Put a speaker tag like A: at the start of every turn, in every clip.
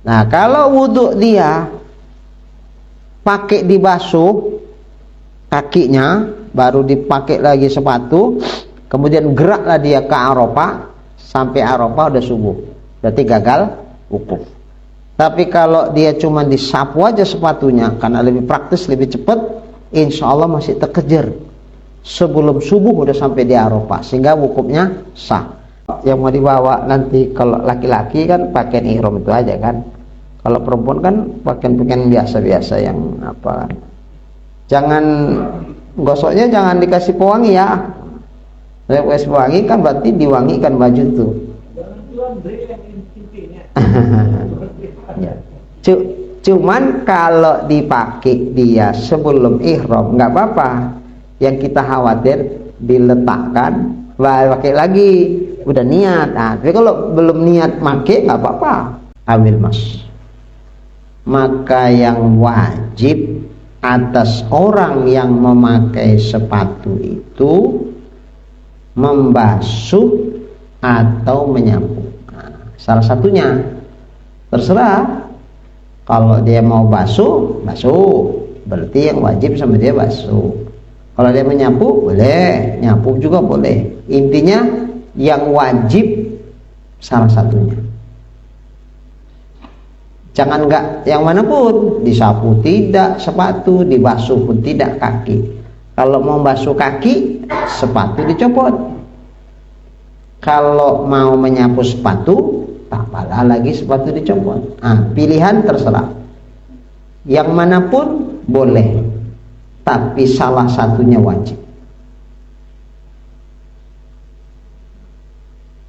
A: Nah, kalau wudhu dia pakai dibasuh kakinya, baru dipakai lagi sepatu, kemudian geraklah dia ke Arafah, sampai Arafah udah subuh, berarti gagal wukuf. Tapi kalau dia cuma disapu aja sepatunya, karena lebih praktis, lebih cepat, insya Allah masih terkejar sebelum subuh udah sampai di Arafah, sehingga wukufnya sah. Yang mau dibawa nanti kalau laki-laki kan pakaian ihram itu aja kan. Kalau perempuan kan pakaian-pakaian biasa-biasa yang apa. Jangan gosoknya jangan dikasih pewangi ya. Kasih pewangi kan berarti diwangikan baju tuh. Ya. Cuman kalau dipakai dia sebelum ihram nggak apa-apa. Yang kita khawatir diletakkan, pakai lagi, udah niat. Nah, tapi kalau belum niat pakai nggak apa-apa. Ambil mas. Maka yang wajib atas orang yang memakai sepatu itu membasuh atau menyapu. Nah, salah satunya terserah. Kalau dia mau basuh, berarti yang wajib sama dia basuh. Kalau dia menyapu, boleh. Nyapu juga boleh. Intinya yang wajib salah satunya. Jangan enggak yang manapun, disapu tidak sepatu, dibasuh pun tidak kaki. Kalau mau basuh kaki, sepatu dicopot. Kalau mau menyapu sepatu, tak apalah lagi sepatu dicopot. Pilihan terserah. Yang manapun boleh, tapi salah satunya wajib.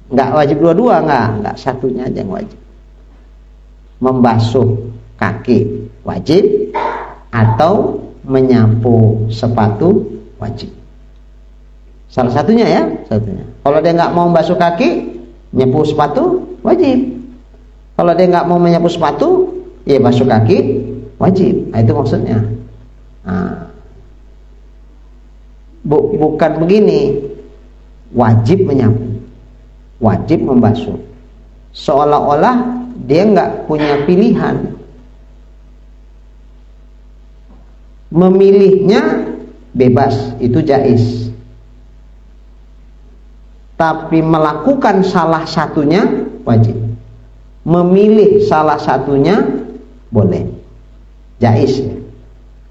A: Enggak wajib dua-dua, enggak satunya aja yang wajib. Membasuh kaki wajib atau menyapu sepatu wajib. Salah satunya ya, satunya. Kalau dia nggak mau membasuh kaki, nyapu sepatu wajib. Kalau dia nggak mau menyapu sepatu, ya basuh kaki wajib. Nah, itu maksudnya. Bukan begini. Wajib menyapu, wajib membasuh. Seolah-olah dia nggak punya pilihan. Memilihnya bebas, itu jais. Tapi melakukan salah satunya wajib. Memilih salah satunya boleh, jais ya.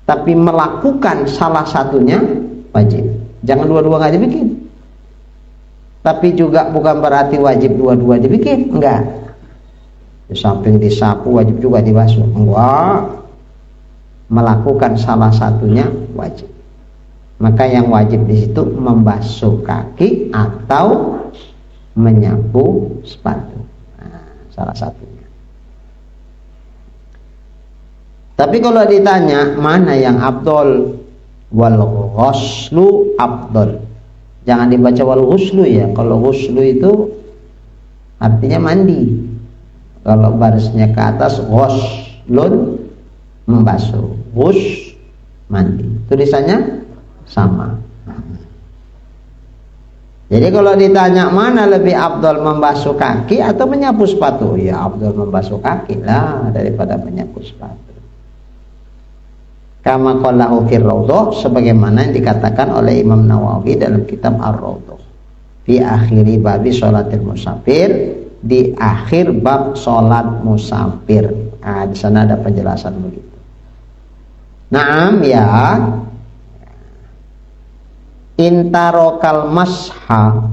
A: Tapi melakukan salah satunya wajib. Jangan dua-dua nggak dibikin. Tapi juga bukan berarti wajib dua-dua dibikin, enggak. Di samping disapu wajib juga dibasuh, enggak. Melakukan salah satunya wajib. Maka yang wajib di situ membasuh kaki atau menyapu sepatu. Nah, salah satunya. Tapi kalau ditanya mana yang afdol, wal ghuslu afdol. Jangan dibaca wal ghuslu ya. Kalau ghuslu itu artinya mandi. Kalau barisnya ke atas ghuslun membasuh, ghus mandi. Tulisannya sama. Jadi kalau ditanya mana lebih afdal membasuh kaki atau menyapu sepatu, ya afdal membasuh kaki lah daripada menyapu sepatu. Kama qallahu fir raudhah, sebagaimana yang dikatakan oleh Imam Nawawi dalam kitab Ar-Raudhah. Fi akhiri babi sholatil musafir, di akhir bab sholat musafir. Nah, di sana ada penjelasan begitu. Naam ya. Intarokal masha,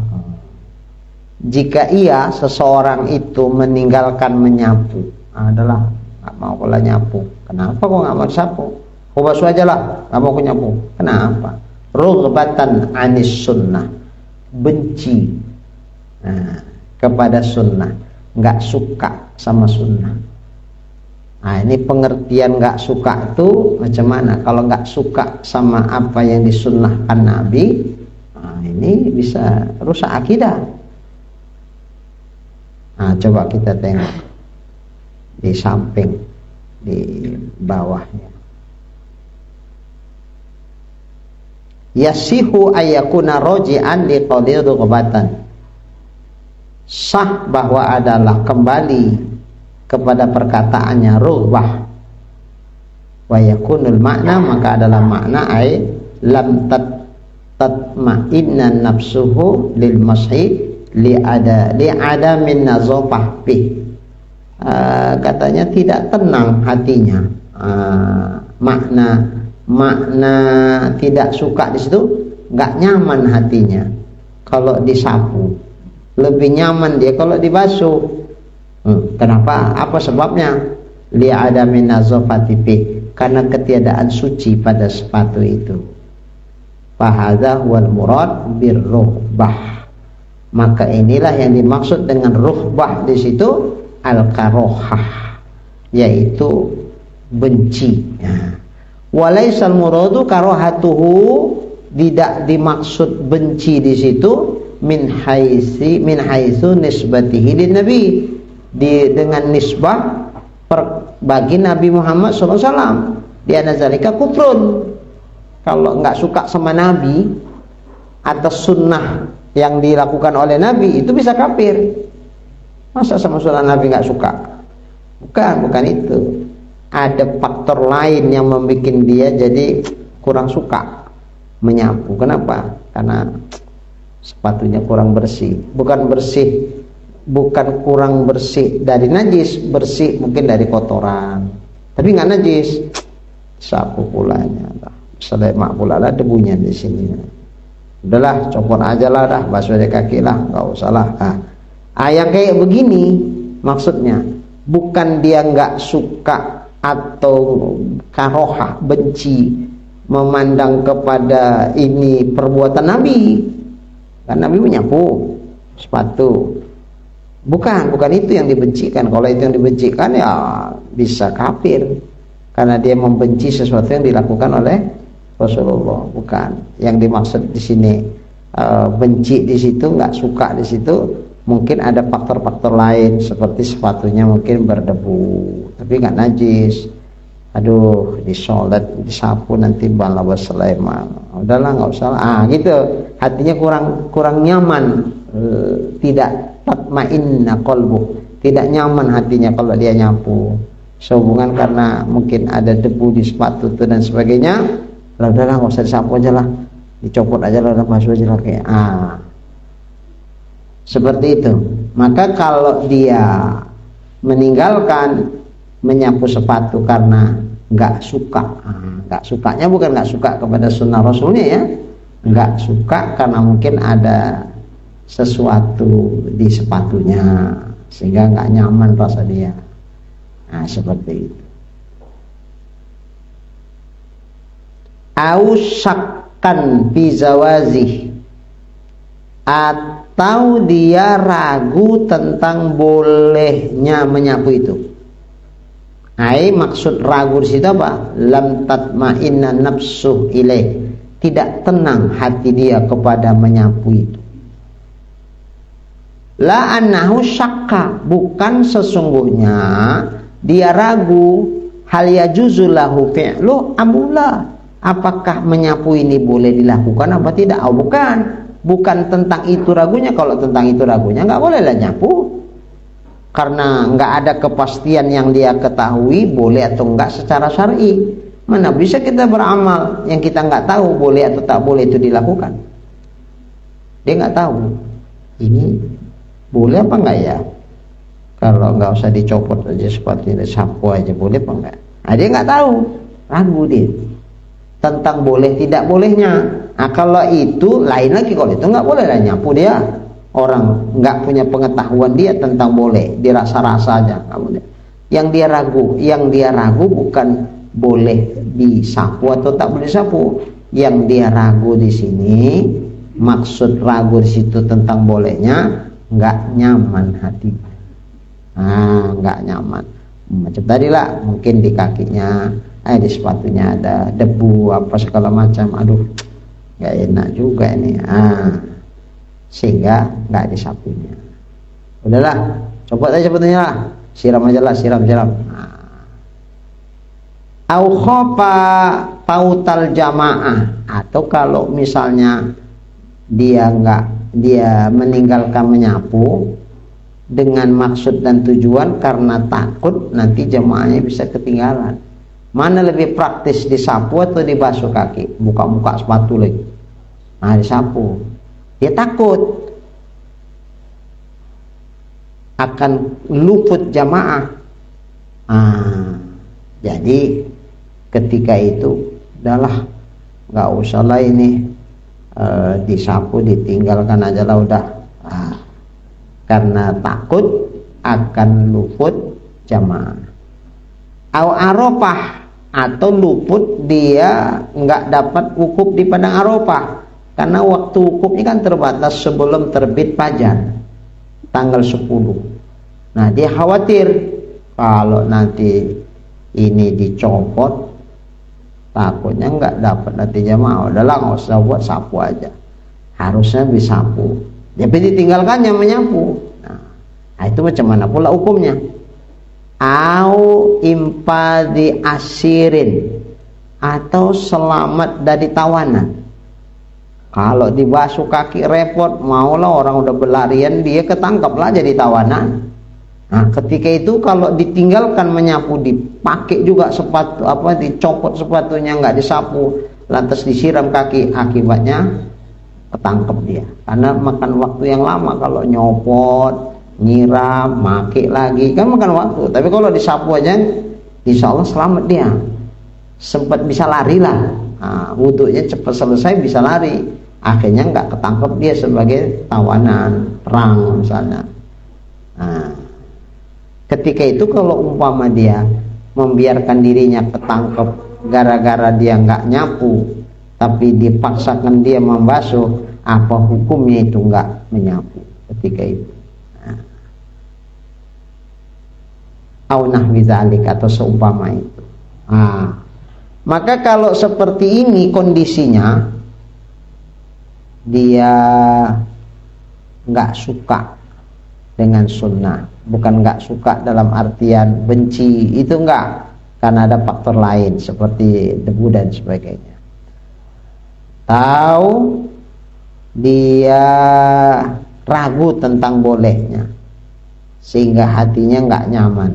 A: jika ia seseorang itu meninggalkan menyapu, adalah nggak mau pula nyapu. Kenapa kok nggak mau sapu? Kau basuh aja lah, nggak mau aku nyapu. Kenapa? Rughbatan anis sunnah, benci kepada sunnah, nggak suka sama sunnah. Nah, ini pengertian nggak suka itu macam mana? Kalau nggak suka sama apa yang disunnahkan Nabi, nah ini bisa rusak akidah. Nah, coba kita tengok di samping, di bawahnya. Yasihu ayyakuna roji'an li qawli rughbatan. Sah bahwa adalah kembali kepada perkataannya rughbah. Wa yakunul makna, maka adalah makna ay lam tatma'inna nafsuhu lil mashi li ada min nazafah bih. Katanya tidak tenang hatinya. Makna tidak suka di situ, nggak nyaman hatinya kalau disapu. Lebih nyaman dia kalau dibasuh. Kenapa? Apa sebabnya? Li ada min nazafati bih, karena ketiadaan suci pada sepatu itu. Fahadha wal murad birrughbah. Maka inilah yang dimaksud dengan rughbah di situ, al-karohah, yaitu benci. Walaisal muradu karohatuhu, tidak dimaksud benci di situ min haitsu nisbatihi lin nabi, dengan nisbah bagi Nabi Muhammad SAW. Di anazalika kufrun, kalau nggak suka sama Nabi atas sunnah yang dilakukan oleh Nabi itu bisa kafir. Masa sama sunnah Nabi nggak suka? Bukan itu. Ada faktor lain yang membuat dia jadi kurang suka menyapu. Kenapa? Karena sepatunya kurang bersih. Bukan kurang bersih dari najis, bersih mungkin dari kotoran. Tapi nggak najis. Sapu pulanya. Selemak pula lah debunya di sini. Udahlah, copot aja lah dah, basuh aja kaki lah, nggak usah lah. Yang kayak begini maksudnya bukan dia nggak suka atau karohah, benci, memandang kepada ini perbuatan Nabi. Kan Nabi menyapu sepatu. Bukan itu yang dibencikan. Kalau itu yang dibencikan ya bisa kafir, karena dia membenci sesuatu yang dilakukan oleh Rasulullah. Bukan yang dimaksud di sini benci di situ, nggak suka di situ, mungkin ada faktor-faktor lain seperti sepatunya mungkin berdebu tapi nggak najis. Aduh, disolat disapu nanti bala Sulaiman, udahlah nggak usah gitu. Hatinya kurang nyaman, tidak tatma'inna qalbu, tidak nyaman hatinya kalau dia nyapu sehubungan karena mungkin ada debu di sepatu itu dan sebagainya. Udahlah nggak usah disapu aja lah, dicopot aja lah, basuh aja lah kayak seperti itu. Maka kalau dia meninggalkan menyapu sepatu karena nggak suka, nggak sukanya bukan nggak suka kepada sunnah Rasulnya ya, nggak suka karena mungkin ada sesuatu di sepatunya sehingga nggak nyaman rasa dia. Seperti itu. Ausakkan bizawazih, atau dia ragu tentang bolehnya menyapu itu. Maksud ragu di situ apa? Lam tatma'inna nafsuh ilaih, tidak tenang hati dia kepada menyapu itu. La annahu syakka, bukan sesungguhnya dia ragu hal yajuzu lahu fi'lu amula, apakah menyapu ini boleh dilakukan apa tidak. Bukan tentang itu ragunya. Kalau tentang itu ragunya nggak boleh lah nyapu, karena nggak ada kepastian yang dia ketahui boleh atau enggak secara syar'i. Mana bisa kita beramal yang kita nggak tahu boleh atau tak boleh itu dilakukan. Dia nggak tahu ini boleh apa enggak ya. Kalau nggak usah dicopot aja sepatunya, disapu aja boleh apa enggak. Dia nggak tahu, ragu dia tentang boleh tidak bolehnya. Kalau itu lain lagi. Kalau itu nggak boleh lah nyapu, dia orang nggak punya pengetahuan dia tentang boleh, dirasa-rasa aja nggak boleh. Yang dia ragu bukan boleh disapu atau tak boleh disapu. Yang dia ragu di sini, maksud ragu di situ tentang bolehnya, nggak nyaman hati. Nggak nyaman. Macam tadi lah, mungkin di kakinya, di sepatunya ada debu apa segala macam. Aduh, nggak enak juga ini. Sehingga nggak disapunya. Udahlah, copot aja sepatunya lah, siram aja lah, siram. Au khofa pautal jamaah, atau kalau misalnya dia meninggalkan menyapu dengan maksud dan tujuan karena takut nanti jamaahnya bisa ketinggalan. Mana lebih praktis, disapu atau dibasuh kaki? Buka-buka sepatu lagi. Nah, disapu. Dia takut akan luput jamaah. Jadi ketika itu udahlah, nggak usah lah ini disapu, ditinggalkan aja lah udah. Karena takut akan luput jamaah. Arafah, atau luput dia nggak dapat wukuf di padang Arafah karena waktu wukufnya kan terbatas sebelum terbit fajar tanggal 10. Nah, dia khawatir kalau nanti ini dicopot, takutnya nggak dapat nanti jamaah. Udahlah, nggak usah buat, sapu aja. Harusnya disapu, tapi ditinggalkannya menyapu. Nah, itu macam mana pula hukumnya? Au impadi asirin, atau selamat dari tawanan. Kalau dibasuh kaki repot, maulah orang udah berlarian, dia ketangkaplah jadi tawanan. Nah, ketika itu kalau ditinggalkan menyapu, dipakai juga sepatu, dicopot sepatunya, nggak disapu, lantas disiram kaki, akibatnya ketangkep dia. Karena makan waktu yang lama kalau nyopot, nyiram, make lagi, kan makan waktu. Tapi kalau disapu aja, insya Allah selamat dia. Sempat bisa lari lah. Wudhunya cepat selesai, bisa lari. Akhirnya nggak ketangkep dia sebagai tawanan perang misalnya. Ketika itu kalau umpama dia membiarkan dirinya ketangkep gara-gara dia nggak nyapu, tapi dipaksakan dia membasuh, apa hukumnya itu nggak menyapu ketika itu? Au nahwi dzalik, atau seumpama itu. Maka kalau seperti ini kondisinya, dia nggak suka dengan sunnah, bukan nggak suka dalam artian benci, itu enggak, karena ada faktor lain seperti debu dan sebagainya. Tahu dia ragu tentang bolehnya sehingga hatinya nggak nyaman.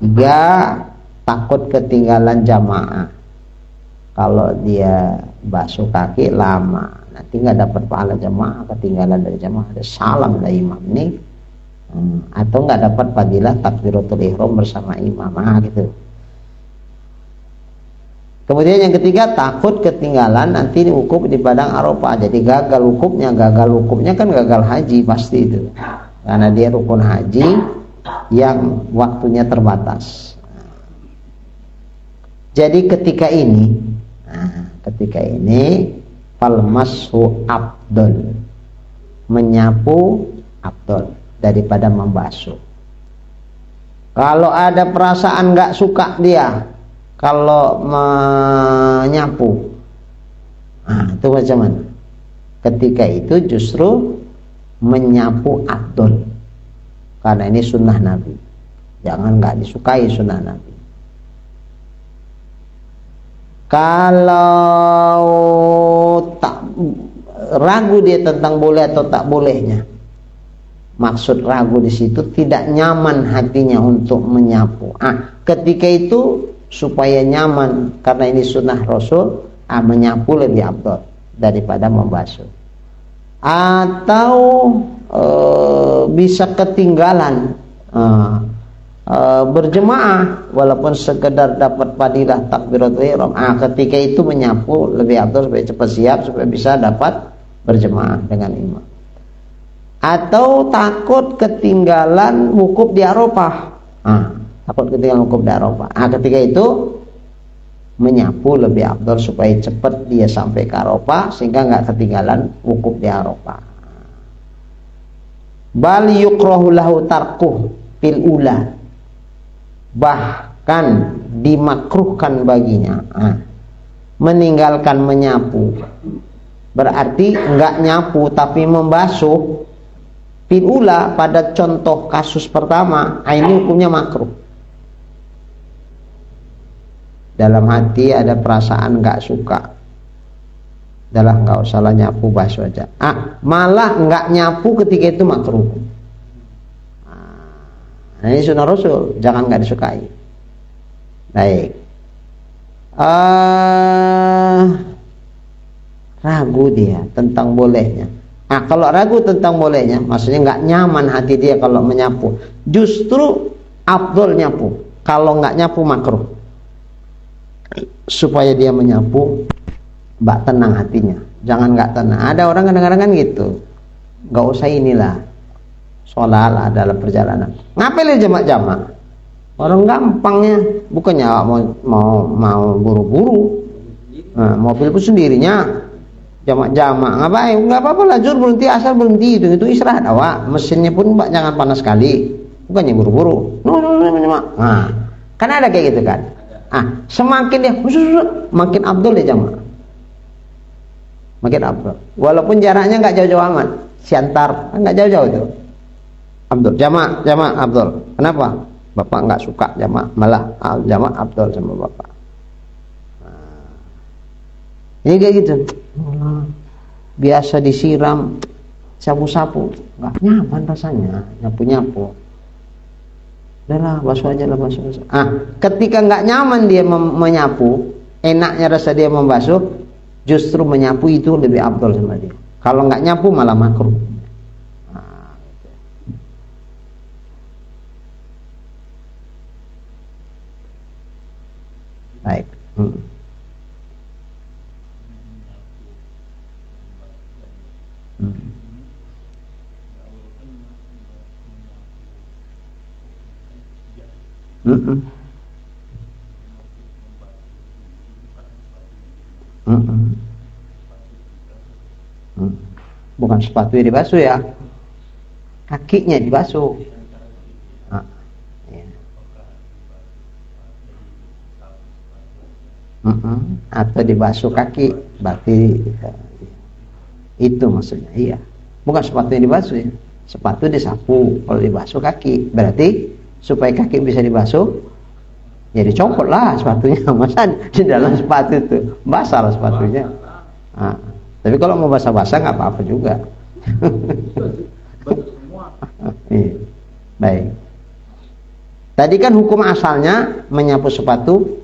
A: 3, takut ketinggalan jamaah. Kalau dia basuh kaki lama, nanti nggak dapat pahala jamaah, ketinggalan dari jamaah, ada salam dari imam nih, atau nggak dapat fadilah takbiratul ihram bersama imam, gitu. Kemudian yang ketiga, takut ketinggalan nanti wukuf di padang Arafah, jadi gagal wukufnya. Gagal wukufnya kan gagal haji pasti itu, karena dia rukun haji yang waktunya terbatas. Jadi ketika ini falmashu afdol, menyapu afdol daripada membasuh. Kalau ada perasaan nggak suka dia kalau menyapu, itu macam mana? Ketika itu justru menyapu afdol, karena ini sunnah Nabi. Jangan nggak disukai sunnah Nabi. Kalau tak ragu dia tentang boleh atau tak bolehnya, maksud ragu di situ tidak nyaman hatinya untuk menyapu. Ketika itu supaya nyaman, karena ini sunnah Rasul, menyapu lebih afdal daripada membasuh. Atau bisa ketinggalan berjemaah walaupun sekedar dapat fadilah takbiratul ihram, ketika itu menyapu lebih afdal supaya cepat siap, supaya bisa dapat berjemaah dengan imam. Atau takut ketinggalan wukuf di Arafah, takut ketinggalan wukuf di Arafah, ketika itu menyapu lebih afdal supaya cepat dia sampai ke Arafah sehingga nggak ketinggalan wukuf di Arafah. Bal yukrahu lahu tarkuh fil ula, bahkan dimakruhkan baginya meninggalkan menyapu. Berarti nggak nyapu tapi membasuh fil ula, pada contoh kasus pertama, ini hukumnya makruh. Dalam hati ada perasaan nggak suka, adalah nggak usahlah nyapu, basuh aja. Malah nggak nyapu ketika itu makruh. Nah, ini sunnah Rasul, jangan nggak disukai. Baik. Ragu dia tentang bolehnya. Nah, kalau ragu tentang bolehnya, maksudnya nggak nyaman hati dia kalau menyapu. Justru afdol nyapu. Kalau nggak nyapu makruh. Supaya dia menyapu, mbak tenang hatinya. Jangan nggak tenang. Ada orang kadang-kadang kan gitu. Nggak usah inilah. Sholat lah dalam perjalanan. Ngapain jamak-jamak? Orang gampangnya, bukannya mau buru-buru. Nah, mobil pun sendirinya. Jamak-jamak ngapain? Nggak apa-apa lah, jur berhenti, asal berhenti itu istirahat awak. Mesinnya pun mbak jangan panas sekali. Bukannya buru-buru. Nah, kan ada kayak gitu kan. Semakin dia makin abdul dia jamak. Makin abdul. Walaupun jaraknya nggak jauh-jauh amat. Siantar, nggak jauh-jauh itu. Abdul, jamak abdul. Kenapa? Bapak nggak suka jamak, malah jamak abdul sama bapak. Ini kayak gitu. Biasa disiram sapu-sapu, nggak nyaman rasanya, nyapu-nyapu. Udahlah, basuh aja lah, basuh. Ketika nggak nyaman dia menyapu, enaknya rasa dia membasuh, justru menyapu itu lebih abdul sama dia. Kalau nggak nyapu malah makruh. Baik. Bukan sepatu yang dibasuh ya, kakinya dibasuh. Atau dibasuh kaki, berarti itu maksudnya. Iya, bukan sepatu yang dibasuh ya. Sepatu disapu, kalau dibasuh kaki berarti supaya kaki bisa dibasuh ya dicopot lah sepatunya. Masa di dalam sepatu itu basah lah sepatunya. Tapi kalau mau basah-basah nggak apa-apa juga. Baik, tadi kan hukum asalnya menyapu sepatu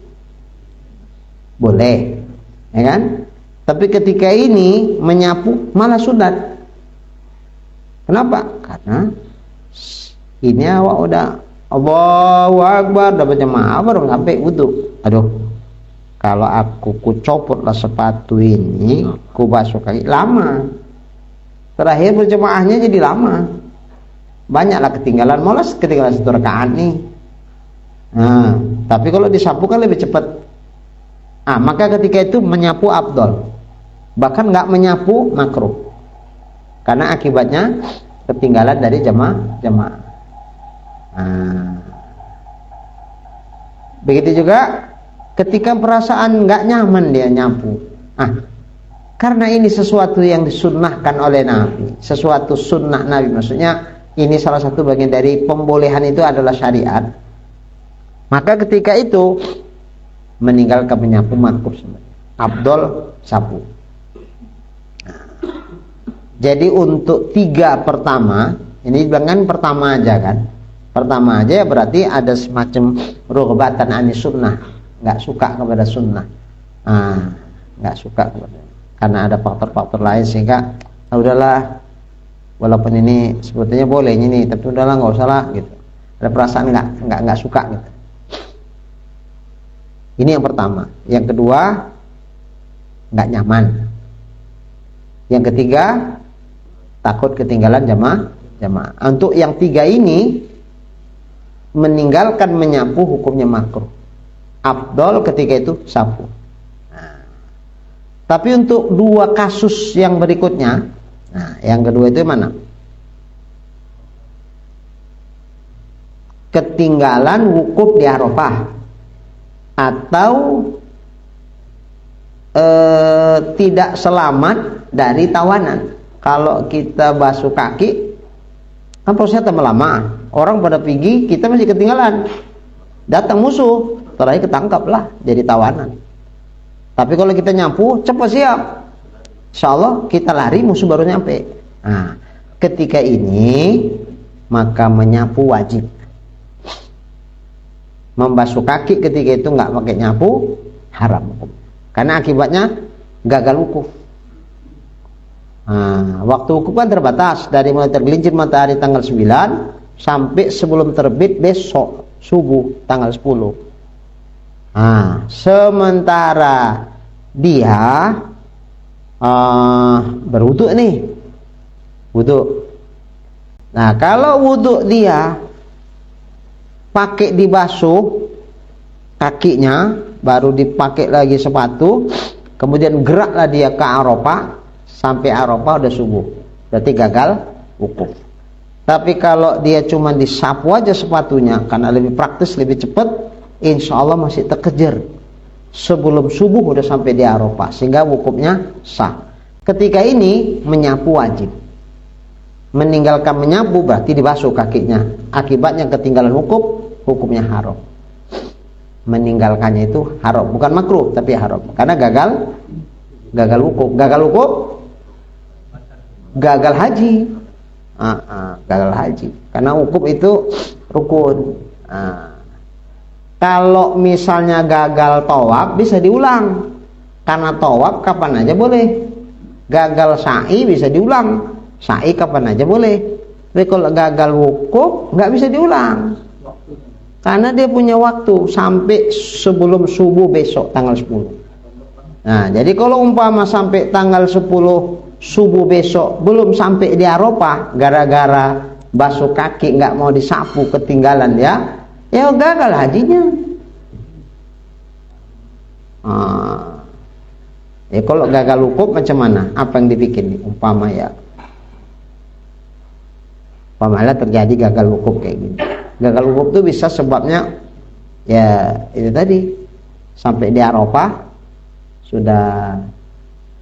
A: boleh, ya kan? Tapi ketika ini menyapu malah sunat. Kenapa? Karena ini awak udah Allahu Akbar, dapat jamaah baru sampai wudu. Aduh, kalau aku copotlah sepatu ini, ku basuh kaki, lama. Terakhir berjamaahnya jadi lama. Banyaklah ketinggalan, malas ketinggalan satu rakaat nih. Nah, tapi kalau disapu kan lebih cepat. Maka ketika itu menyapu abdol. Bahkan nggak menyapu makruh. Karena akibatnya ketinggalan dari jamaah. Begitu juga ketika perasaan nggak nyaman dia nyapu. Karena ini sesuatu yang disunnahkan oleh Nabi, sesuatu sunnah Nabi, maksudnya ini salah satu bagian dari pembolehan itu adalah syariat. Maka ketika itu meninggalkan menyapu makruh, abdol sapu. Jadi untuk 3 pertama, ini bilangan pertama aja kan. Pertama aja ya berarti ada semacam rughbatan anis sunnah, nggak suka kepada sunnah. Nggak suka kepada, karena ada faktor-faktor lain sehingga udahlah, walaupun ini sebetulnya boleh ini, tapi udahlah nggak usah lah gitu. Ada perasaan nggak suka gitu. Ini yang pertama. Yang kedua, nggak nyaman. Yang ketiga, takut ketinggalan jamaah. Untuk yang 3 ini, meninggalkan menyapu hukumnya makruh. Afdol ketika itu sapu. Tapi untuk 2 kasus yang berikutnya, yang kedua itu mana? Ketinggalan wukuf di Arafah, atau tidak selamat dari tawanan. Kalau kita basuh kaki kan prosesnya tambah lama, orang pada pergi, kita masih ketinggalan, datang musuh, terakhir ketangkap lah jadi tawanan. Tapi kalau kita nyapu cepat siap, insya Allah kita lari musuh baru nyampe. Ketika ini maka menyapu wajib. Membasuh kaki ketika itu nggak pakai nyapu haram hukum. Karena akibatnya gagal wukuf. Nah, waktu wukuf kan terbatas dari mulai tergelincir matahari tanggal 9 sampai sebelum terbit besok subuh tanggal 10. Nah, sementara dia berwudu nih, wudu. Nah, kalau wudu dia pakai dibasuh kakinya, baru dipakai lagi sepatu, kemudian geraklah dia ke Arafah, sampai Arafah udah subuh, berarti gagal wukuf. Tapi kalau dia cuma disapu aja sepatunya, karena lebih praktis, lebih cepat, insya Allah masih terkejar sebelum subuh udah sampai di Arafah, sehingga wukufnya sah. Ketika ini menyapu wajib, meninggalkan menyapu berarti dibasuh kakinya, akibatnya ketinggalan wukuf, hukumnya haram. Meninggalkannya itu haram, bukan makruh tapi haram, karena gagal wukuf. Gagal haji. Gagal haji, karena wukuf itu rukun. Kalau misalnya gagal tawaf bisa diulang, karena tawaf kapan aja boleh. Gagal sa'i bisa diulang, sa'i kapan aja boleh. Tapi kalau gagal wukuf nggak bisa diulang, karena dia punya waktu sampai sebelum subuh besok tanggal 10. Nah, jadi kalau umpama sampai tanggal 10 subuh besok belum sampai di Arafah, gara-gara basuh kaki nggak mau disapu ketinggalan ya gagal hajinya. Kalau gagal wukuf macam mana? Apa yang dibikin nih? Umpama terjadi gagal wukuf kayak gini. Gagal wukuf itu bisa sebabnya ya itu tadi, sampai di Arafah sudah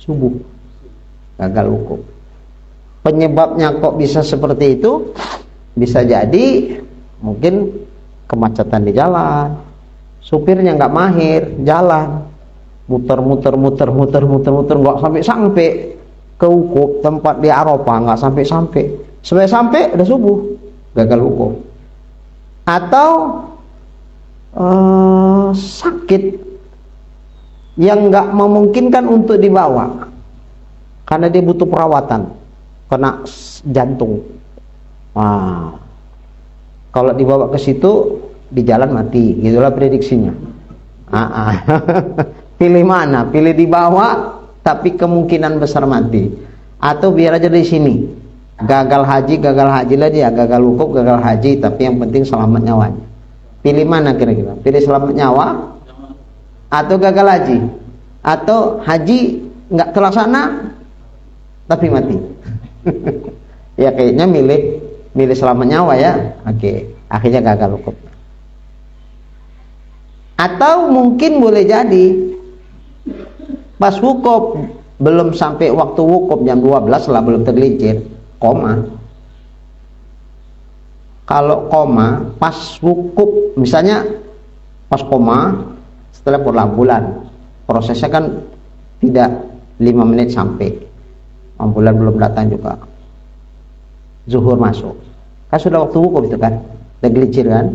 A: subuh, gagal wukuf. Penyebabnya kok bisa seperti itu? Bisa jadi mungkin kemacetan di jalan, supirnya nggak mahir jalan, muter nggak sampai ke wukuf, tempat di Arafah nggak sampai udah subuh, gagal wukuf. Atau sakit yang nggak memungkinkan untuk dibawa, karena dia butuh perawatan, kena jantung. Kalau dibawa ke situ di jalan mati, gitulah prediksinya. Pilih mana? Pilih dibawa tapi kemungkinan besar mati, atau biar aja di sini, gagal haji lah dia, gagal wukuf, gagal haji, tapi yang penting selamat nyawanya. Pilih mana kira-kira? Pilih selamat nyawa atau gagal haji, atau haji nggak terlaksana tapi mati? Ya kayaknya milih selamat nyawa ya. Oke, akhirnya gagal wukuf. Atau mungkin boleh jadi pas wukuf, belum sampai waktu wukuf jam 12 lah, belum tergelincir, koma. Kalau koma pas wukuf, misalnya pas koma setelah bulan, prosesnya kan tidak 5 menit sampai, ambulan belum datang juga, zuhur masuk, kan sudah waktu wukuf itu kan, tergelincir kan.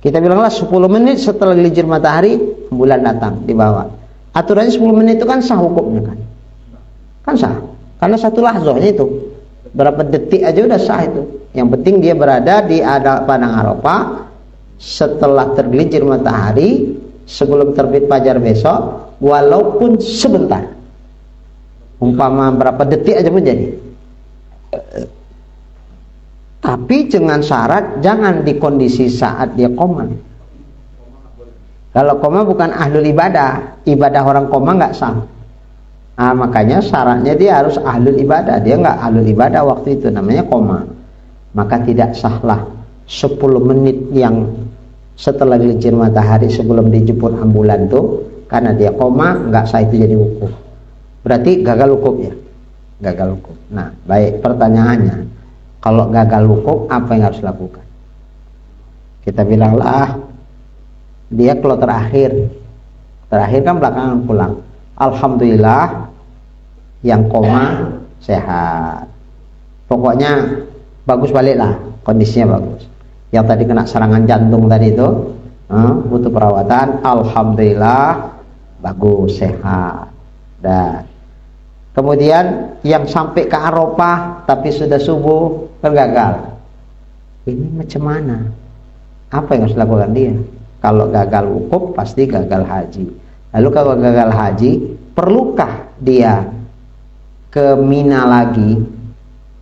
A: Kita bilanglah 10 menit setelah gelincir matahari bulan datang di bawah. Aturannya 10 menit itu kan sah hukumnya kan sah, karena satu lahzahnya itu berapa detik aja udah sah itu. Yang penting dia berada di padang Arafah setelah tergelincir matahari, sebelum terbit fajar besok, walaupun sebentar, umpama berapa detik aja pun jadi. Tapi dengan syarat jangan di kondisi saat dia koma. Kalau koma bukan ahlul ibadah orang koma nggak sah. Makanya syaratnya dia harus ahlul ibadah. Dia nggak ahlul ibadah waktu itu, namanya koma. Maka tidak sahlah 10 menit yang setelah gelincir matahari sebelum dijemput ambulan tuh, karena dia koma, nggak sah itu jadi wukuf. Berarti gagal wukuf ya, gagal wukuf. Nah, baik, pertanyaannya, kalau gagal wukuf apa yang harus dilakukan? Kita bilanglah dia kalau terakhir kan belakangan pulang, alhamdulillah yang koma sehat, pokoknya bagus baliklah, kondisinya bagus. yang tadi kena serangan jantung tadi itu, butuh perawatan. Alhamdulillah bagus, sehat. Dan kemudian yang sampai ke Arafah tapi sudah subuh gagal. Ini macam mana? Apa yang harus dilakukan dia? Kalau gagal wukuf pasti gagal haji. Lalu kalau gagal haji, perlukah dia ke Mina lagi,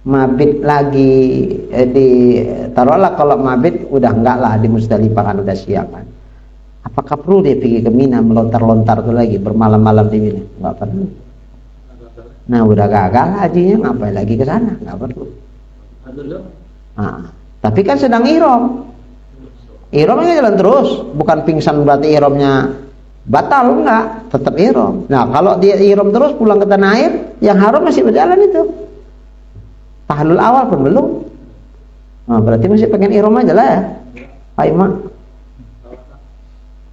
A: mabit lagi taruhlah kalau mabit udah enggak lah, di Musdalifah kan udah siap kan. Apakah perlu dia pergi ke Mina melontar-lontar tuh lagi bermalam-malam di Mina? Enggak perlu. Nah, udah gagal hajinya, ngapain lagi ke sana? Enggak perlu. Tapi kan sedang ihram. Ihramnya jalan terus, bukan pingsan berarti ihramnya batal, enggak, tetap ihram. Nah, kalau dia ihram terus pulang ke tanah air, yang haram masih berjalan itu. Tahlul awal pun belum. Nah, berarti masih pengen ihram aja lah ya. Pak Imam.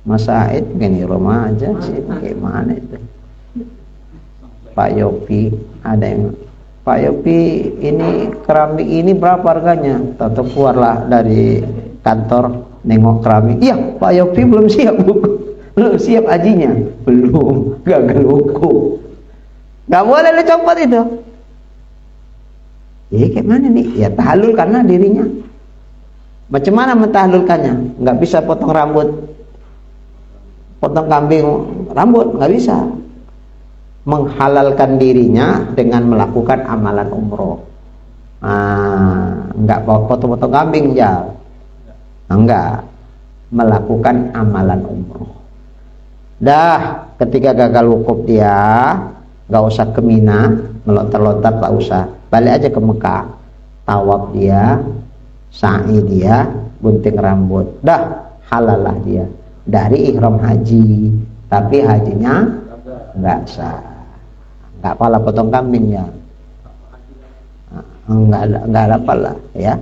A: Mas Said pengen ihram aja sih, bagaimana itu? Pak Yopi, ada yang Pak Yopi, ini keramik ini berapa harganya? Tentu keluarlah dari kantor nengok keramik. Iya, Pak Yopi belum siap Bu. Belum siap hajinya, belum, gagal hukum. Gak boleh dicopot itu. Kayak mana nih? Ya tahlul karena dirinya. Macam mana mentahlulkannya? Nggak bisa potong rambut, potong kambing rambut, nggak bisa. Menghalalkan dirinya dengan melakukan amalan umroh. Nggak potong-potong kambing ya, enggak, melakukan amalan umroh. Dah, ketika gagal wukuf dia nggak usah ke Mina melontar-lontar, tak usah, balik aja ke Mekah, tawaf dia, sa'i dia, gunting rambut, dah halal lah dia dari ihram haji. Tapi hajinya nggak sah, nggak pala potong kambing ya, nggak ada pala ya.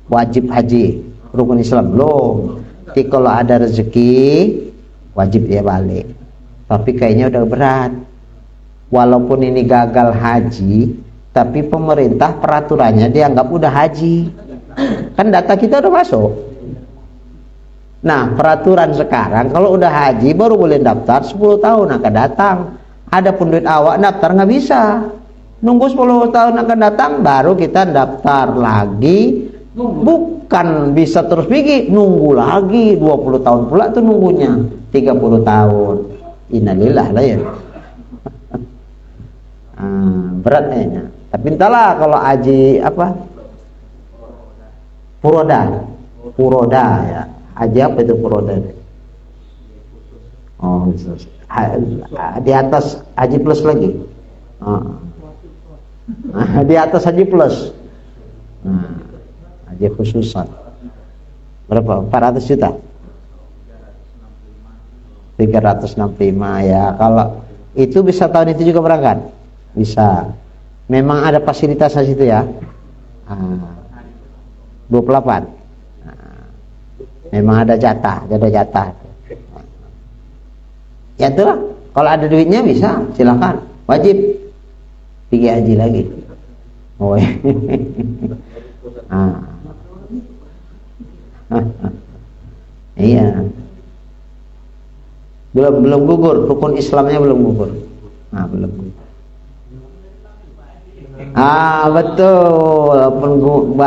A: Wajib haji rukun Islam belum. Jadi kalau ada rezeki wajib dia balik. Tapi kayaknya udah berat. Walaupun ini gagal haji, tapi pemerintah peraturannya dianggap udah haji. Kan data kita udah masuk. Nah, peraturan sekarang kalau udah haji baru boleh daftar 10 tahun akan datang. Adapun duit awak daftar nggak bisa. Nunggu 10 tahun akan datang baru kita daftar lagi. Bukan bisa terus pergi, nunggu lagi 20 tahun pula tuh nunggunya, 30 tahun. Innalillah lah ya. Berat kayaknya. Tapi entahlah kalau haji apa? Puroda ya. Haji apa itu puroda? Oh, di atas haji plus lagi. Di atas haji plus. Haji khususan berapa? 400 juta 365 ya. Kalau itu bisa tahun itu juga berangkat, bisa. Memang ada fasilitas di situ ya. 28 memang ada jatah. Ya itulah, kalau ada duitnya bisa, silakan, wajib pergi haji lagi. Oh iya, belum gugur, rukun Islamnya belum gugur. Belum gugur. Betul, walaupun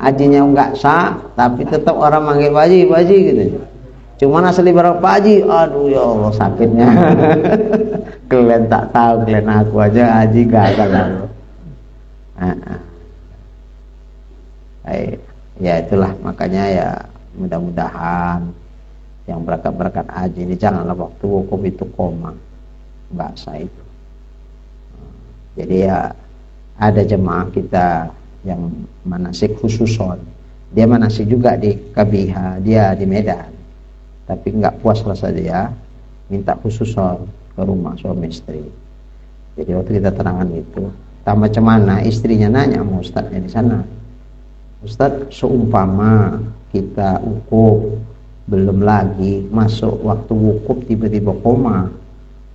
A: hajinya enggak sah, tapi tetap orang manggil Pak Haji gitu. Cuman asli berapa Pak Haji, aduh ya Allah sakitnya. Kalian tak tahu, kalian aku aja haji gagal lalu. Ya itulah, makanya ya mudah-mudahan yang berangkat haji ini janganlah waktu wukuf itu koma, nggak sah itu. Jadi ya ada jemaah kita yang manasik khususon, dia manasik juga di KBH, dia di Medan, tapi nggak puas rasa dia, minta khususon ke rumah suami istri. Jadi waktu kita terangkan itu, macam mana istrinya nanya sama ustadznya di sana, Ustadz, seumpama kita wukuf, belum lagi masuk waktu wukuf tiba-tiba koma,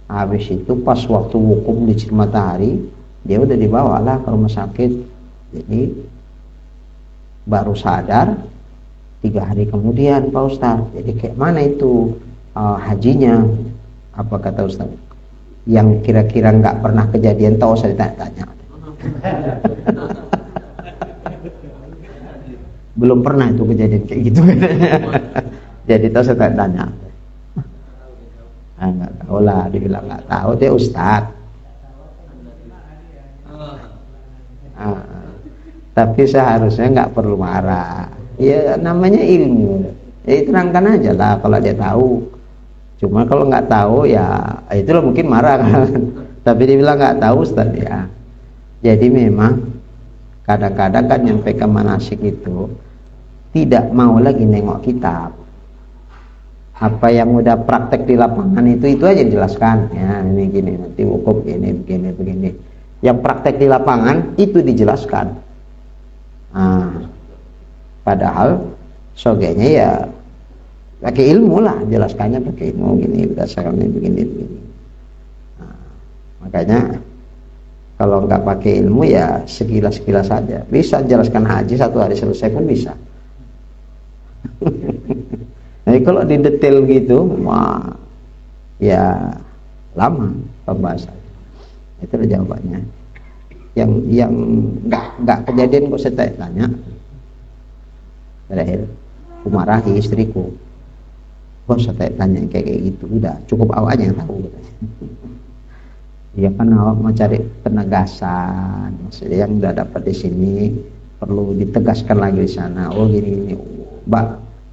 A: habis itu pas waktu wukuf di matahari dia udah dibawa lah ke rumah sakit. Jadi baru sadar 3 hari kemudian, Pak Ustaz. Jadi kayak mana itu hajinya? Apa kata Ustaz? Yang kira-kira nggak pernah kejadian, tahu saya tanya. Belum pernah itu kejadian kayak gitu. Jadi tahu saya tanya. Nggak tahu lah, dibilang nggak tahu, dia Ustaz. Tapi seharusnya nggak perlu marah. Ya namanya ilmu. Ya terangkan aja lah kalau dia tahu. Cuma kalau nggak tahu ya itulah mungkin marah kan. Tapi dia bilang nggak tahu Ustaz ya. Jadi memang kadang-kadang kan nyampe ke manasik itu tidak mau lagi nengok kitab. Apa yang udah praktek di lapangan itu aja dijelaskan. Ya ini gini, nanti wukuf ini begini. Yang praktek di lapangan itu dijelaskan. Padahal sogenya ya pakai ilmu lah, jelaskannya pakai ilmu gini, berdasarkan ini begini. Makanya kalau nggak pakai ilmu ya sekilas-sekilas saja. Bisa jelaskan haji 1 hari selesai pun bisa. Jadi kalau didetail gitu, wah, ya lama pembahasan. Itulah jawabannya. Yang nggak kejadian kok saya tanya. Terakhir, aku marahi istriku. Kok saya tanya kayak gitu, udah cukup awaknya yang tahu. Ya kan awak mau cari penegasan, maksudnya yang udah dapat di sini perlu ditegaskan lagi di sana. Oh gini, Mbak,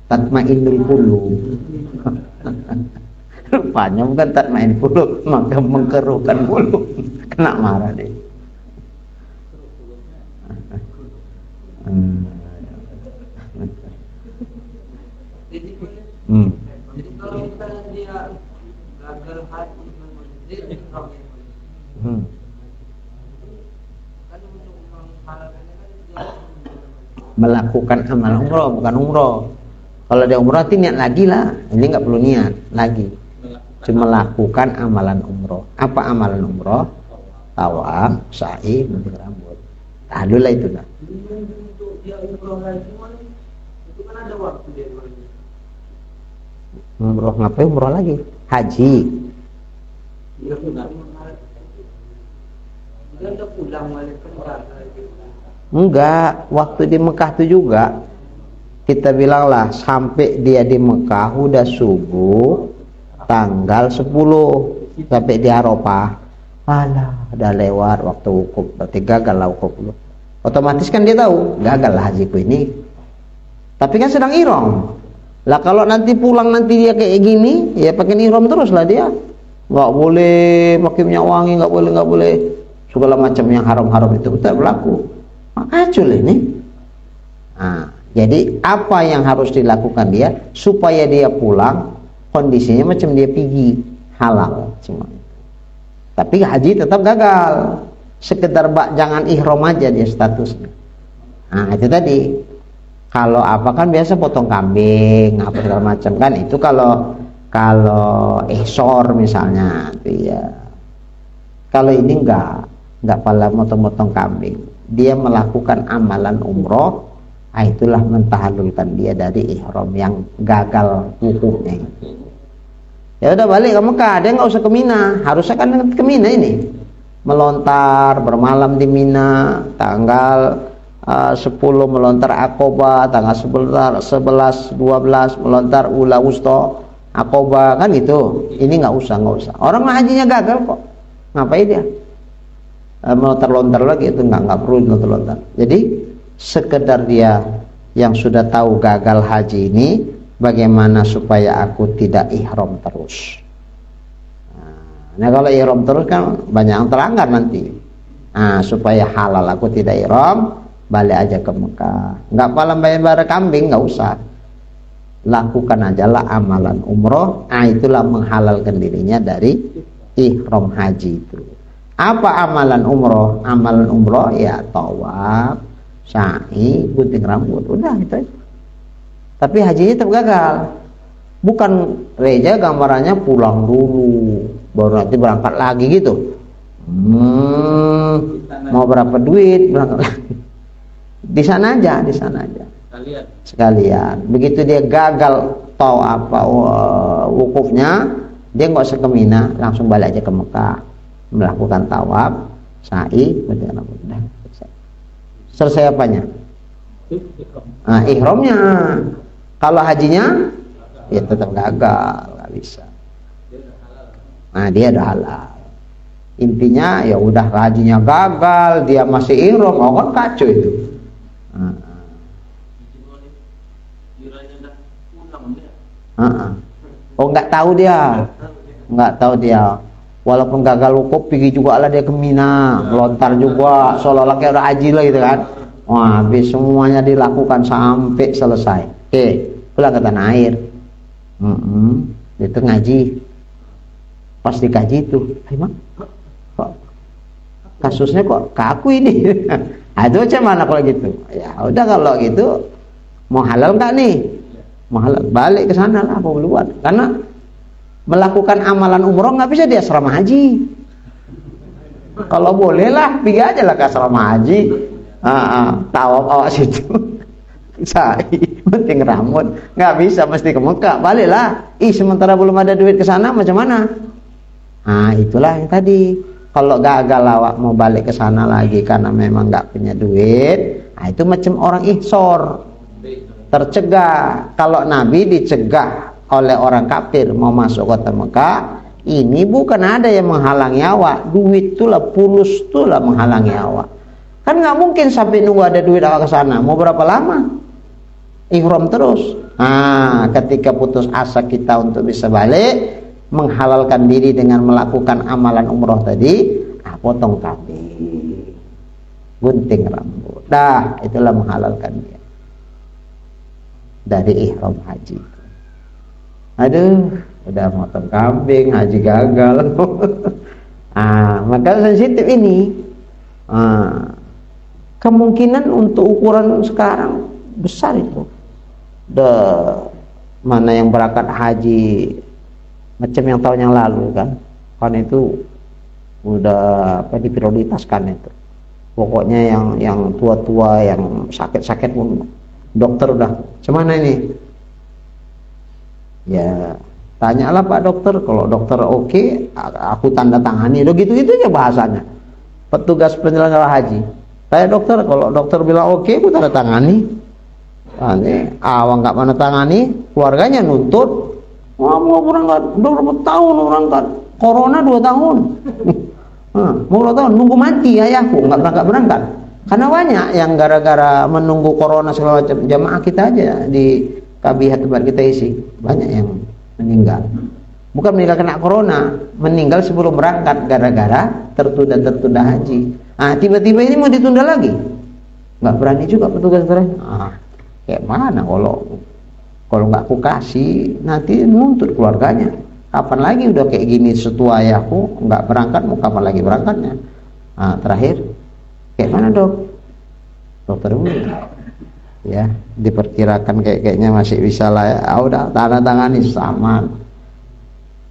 A: tatmainnul qulub. Rupanya bukan tatmain qulub, maka mengkeruhkan qulub. Kena marah deh.
B: Jadi kalau misalnya dia gagal haji dia kan untuk menghalalkannya kan dia
A: melakukan amal umroh bukan umroh. Kalau dia umroh nanti niat lagi lah. Ini nggak perlu niat lagi. Cuma lakukan amalan umroh. Apa amalan umroh? Tawaf, sa'i, gunting rambut. Dulu lah itu lah.
B: Untuk dia umroh lagi itu kan ada waktu dia lagi.
A: Umroh ngapain umroh lagi? Haji.
B: Dia udah pulang balik ke Mekah.
A: Enggak, waktu di Mekah itu juga kita bilanglah sampai dia di Mekah udah subuh tanggal 10 sampai di Arafah. Alah, udah lewat waktu wukuf, berarti gagal lah wukuf lu. Otomatis kan dia tahu gagal lah hajiku ini. Tapi kan sedang ihram. Lah kalau nanti pulang nanti dia kayak gini, ya pakai ihram terus lah dia. Nggak boleh pakai minyak wangi, nggak boleh segala macam yang haram-haram itu betul berlaku. Makacul ini. Nah, jadi apa yang harus dilakukan dia supaya dia pulang kondisinya macam dia pergi halal cuma. Tapi haji tetap gagal. Sekedar jangan ihram aja dia statusnya. Nah, itu tadi. Kalau apa kan biasa potong kambing, apa segala macam kan itu kalau ihsor misalnya itu ya. Kalau ini enggak pala motong-motong kambing. Dia melakukan amalan umroh, itulah mentahallulkan dia dari ihram yang gagal wukufnya. Ya udah balik ke Mekah, dia nggak usah ke Mina. Harusnya kan ke Mina ini. Melontar bermalam di Mina tanggal 10 melontar Aqobah, tanggal 11, 12 melontar Ula Wusta Aqobah kan gitu. Ini nggak usah. Orang hajinya gagal kok. Ngapain dia? Melontar-lontar lagi itu nggak perlu melontar-lontar. Jadi sekedar dia yang sudah tahu gagal haji ini, bagaimana supaya aku tidak ihram terus. Nah kalau ihram terus kan banyak yang terlanggar nanti. Nah supaya halal aku tidak ihram, balik aja ke Mekah. Nggak palam bayar kambing, nggak usah. Lakukan ajalah amalan umroh. Nah itulah menghalalkan dirinya dari ihram haji itu. Apa amalan umroh? Amalan umroh ya tawaf, sa'i, gunting rambut, udah itu aja. Tapi hajinya tetap gagal. Bukan reja gambarannya pulang dulu baru nanti berangkat lagi gitu. Mau berapa duit berangkat lagi. Di sana aja, di sana aja.
B: Kalian.
A: Sekalian. Begitu dia gagal tahu apa wukufnya, dia nggak usah ke Mina, langsung balik aja ke Mekah, melakukan tawaf, sa'i, udah selesai. Selesai apanya? Nah, ihramnya. Kalau hajinya, ya tetap gagal, nggak bisa. Nah, dia udah halal. Intinya ya udah hajinya gagal, dia masih ihram, oh kan kacau itu. Oh nggak tahu dia, walaupun gagal wukuf pergi juga lah dia ke Mina, melontar juga seolah-olah kayak udah haji lah gitu kan. Wah, habis semuanya dilakukan sampai selesai. Oke, pulang ke tanah air. Itu ngaji, pas dikaji itu, emang kok kasusnya kok kaku ini. Itu macam mana kalau gitu? Ya udah kalau gitu mau halal nggak nih? Mau halal, balik ke sana lah, mau buat. Karena melakukan amalan umroh nggak bisa di asrama haji. Kalau boleh lah, pergi aja lah ke asrama haji. Tawaf awak situ, sa'i, penting rambut, nggak bisa mesti ke Mekah, baliklah. Sementara belum ada duit ke sana, macam mana? Itulah yang tadi. Kalau gagal awak mau balik ke sana lagi karena memang nggak punya duit, itu macam orang ihsor, tercegah. Kalau Nabi dicegah oleh orang kafir mau masuk kota Mekah, ini bukan ada yang menghalangi awak, duit itulah, pulus itulah menghalangi awak. Kan nggak mungkin sampai nunggu ada duit awak ke sana. Mau berapa lama? Ihram terus. Ketika putus asa kita untuk bisa balik, menghalalkan diri dengan melakukan amalan umroh tadi, potong kambing, gunting rambut. Itulah menghalalkan dia dari ihram haji. Aduh, udah potong kambing, haji gagal. Maka sensitif ini. Kemungkinan untuk ukuran sekarang besar itu. Mana yang berangkat haji macam yang tahun yang lalu kan itu udah diprioritaskan itu. Pokoknya yang tua-tua, yang sakit-sakit pun dokter udah, "Cemana ini?" Ya, tanyalah Pak dokter, kalau dokter oke, aku tanda tangani. Udah gitu-gitu aja bahasanya. Petugas penyelenggara haji. Saya dokter, kalau dokter bilang oke, aku tanda tangani. Awang nggak mana tangani, keluarganya nuntut. Mau berangkat, udah berapa tahun berangkat? Corona 2 tahun. Mau 2 tahun, nunggu mati ayahku, nggak berangkat. Karena banyak yang gara-gara menunggu corona segala macam. Jamaah kita aja di KBH tempat kita isi, banyak yang meninggal. Bukan meninggal kena corona, meninggal sebelum berangkat gara-gara tertunda haji. Tiba-tiba ini mau ditunda lagi, nggak berani juga petugas terakhir. Kayak mana kalau nggak aku kasih, nanti nuntut keluarganya. Kapan lagi udah kayak gini setua ayahku nggak berangkat, mau kapan lagi berangkatnya? Terakhir, kayak mana dok? Dokter ya diperkirakan kayaknya masih bisa lah ya. Udah tanda tangani sama.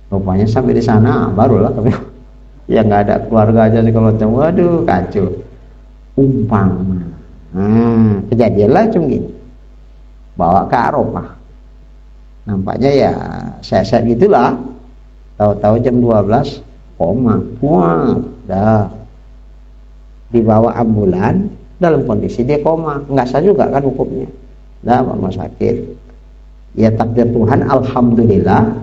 A: Rupanya sampai di sana barulah kami. Ya nggak ada keluarga aja sih kalau macam, waduh kacau. Umpama kejadianlah cuma gini, bawa ke Arafah, nampaknya ya saya gitulah, tahu-tahu jam 12 koma, dah dibawa ambulan dalam kondisi dia koma, nggak sah juga kan hukumnya, dah rumah sakit. Ya takdir Tuhan, alhamdulillah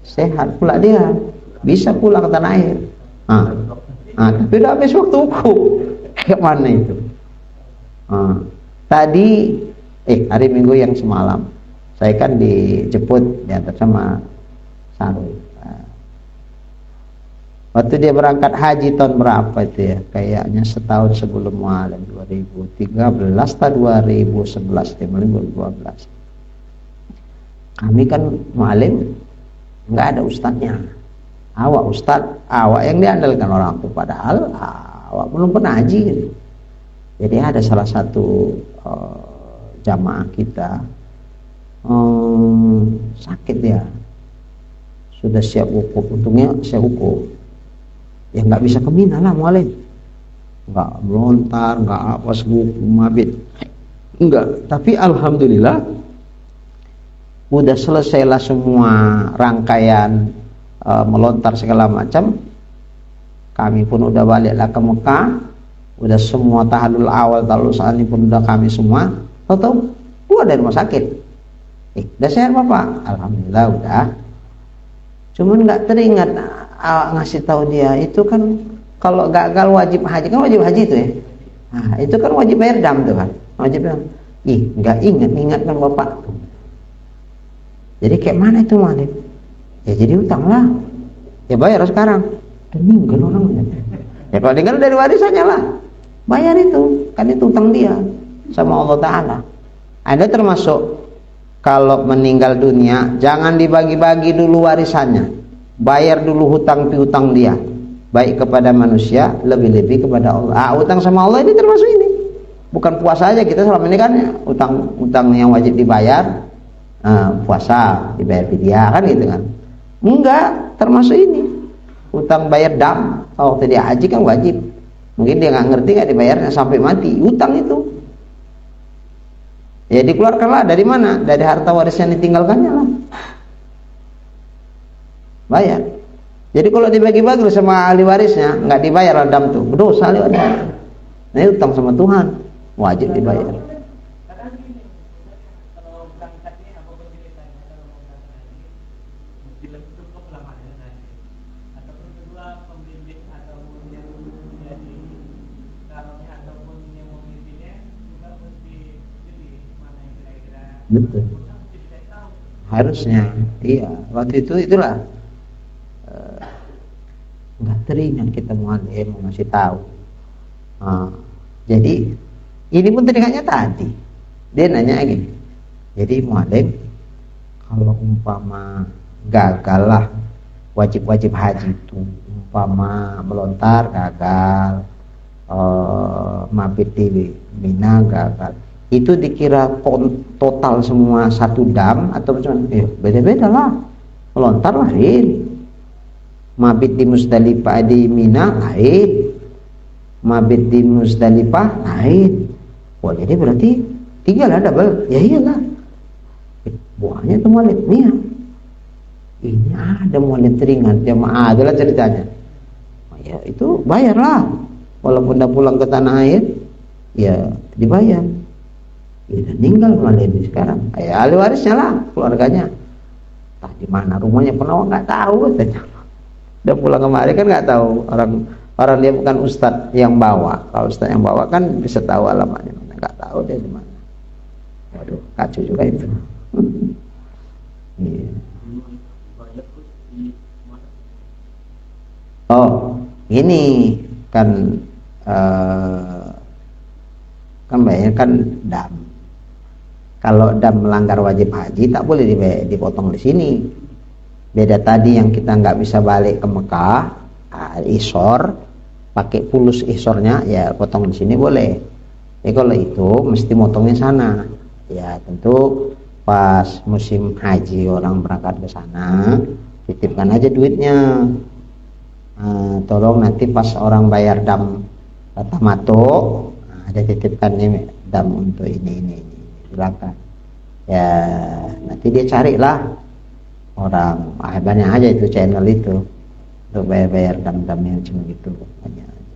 A: sehat pula dia, bisa pulang ke tanah air. Tapi udah habis waktu hukum. Kayak mana itu? Tadi hari Minggu yang semalam saya kan dijemput diantar sama Sarul. Waktu dia berangkat haji tahun berapa itu ya? Kayaknya setahun sebelum mualim, 2013 atau 2011, 2012. Kami kan mualim nggak ada ustadznya. Awak ustadz, awak yang diandalkan orang tua, padahal awak belum pernah haji gitu. Jadi ada salah satu jamaah kita sakit ya, sudah siap wukuf, untungnya saya wukuf ya nggak bisa ke Mina lah mualim. nggak melontar, nggak apa sebuku mabit, enggak. Tapi alhamdulillah udah selesailah semua rangkaian melontar segala macam. Kami pun udah baliklah ke Mekah, udah semua tahallul awal, tahallul tsani pun udah kami semua. Tahu-tahu keluar dari rumah sakit. Udah sehat Bapak? Alhamdulillah udah. Cuman nggak teringat ngasih tahu dia itu kan kalau gagal wajib haji, kan wajib haji itu ya. Nah, itu kan wajib bayar dam tuh kan. Wajib dam. Nggak ingat kan Bapak. Jadi kayak mana itu Malik? Ya jadi utang lah. Ya bayar sekarang. Dan meninggal orangnya. Ya kalau tinggal dari warisannya lah. Bayar itu, kan itu utang dia sama Allah Ta'ala. Ada termasuk kalau meninggal dunia, jangan dibagi-bagi dulu warisannya. Bayar dulu hutang piutang dia. Baik kepada manusia, lebih-lebih kepada Allah. Utang sama Allah ini termasuk ini. Bukan puasa aja, kita selama ini kan utang yang wajib dibayar. Puasa, dibayar fidyah kan gitu kan. Enggak, termasuk ini. Utang bayar dam. Waktu dia haji kan wajib. Mungkin dia nggak ngerti nggak dibayarnya sampai mati. Utang itu. Ya dikeluarkanlah dari mana? Dari harta waris yang ditinggalkannya lah. Bayar. Jadi kalau dibagi-bagi sama ahli warisnya nggak dibayar dam tuh, berdosa ahli waris. Nah ini utang sama Tuhan, wajib dibayar. Betul. Harusnya, iya. Waktu itu itulah nggak teringat kita mau ngasih tahu. Jadi ini pun teringatnya tadi. Dia nanya gini. Jadi mualim, kalau umpama gagal lah wajib haji itu, umpama melontar gagal, mabit di Mina gagal. Itu dikira total semua satu dam atau macam mana? Beda-beda lah. Melontar lain, mabit di Musdalifah di Mina lain, mabit di Musdalifah lain. Wah jadi berarti 3 lah double. Ya iyalah. Buahnya itu mualid nih. Ini ada mualid teringat jamaah adalah ceritanya. Ya itu bayarlah. Walaupun udah pulang ke tanah air, ya dibayar. Ya meninggal mualid sekarang. Ya ahli warisnya lah, keluarganya. Entah di mana rumahnya Penawang nggak tahu katanya. Udah pulang kemarin kan nggak tahu, orang dia bukan ustadz yang bawa. Kalau ustadz yang bawa kan bisa tahu alamatnya, nggak tahu dia di mana. Waduh, kacau juga itu. Iya. Oh, ini kan bayar kan dam. Kalau dam melanggar wajib haji tak boleh dipotong di sini. Beda tadi yang kita nggak bisa balik ke Mekah, isor, pakai fulus isornya, ya potong di sini boleh. Kalau itu mesti motongnya sana. Ya tentu pas musim haji orang berangkat ke sana, titipkan aja duitnya. Tolong nanti pas orang bayar dam tamato, ada titipkan nih dam untuk ini. Silakan. Ya nanti dia carilah orang banyak aja itu channel itu untuk bayar dam yang cuma gitu banyak aja.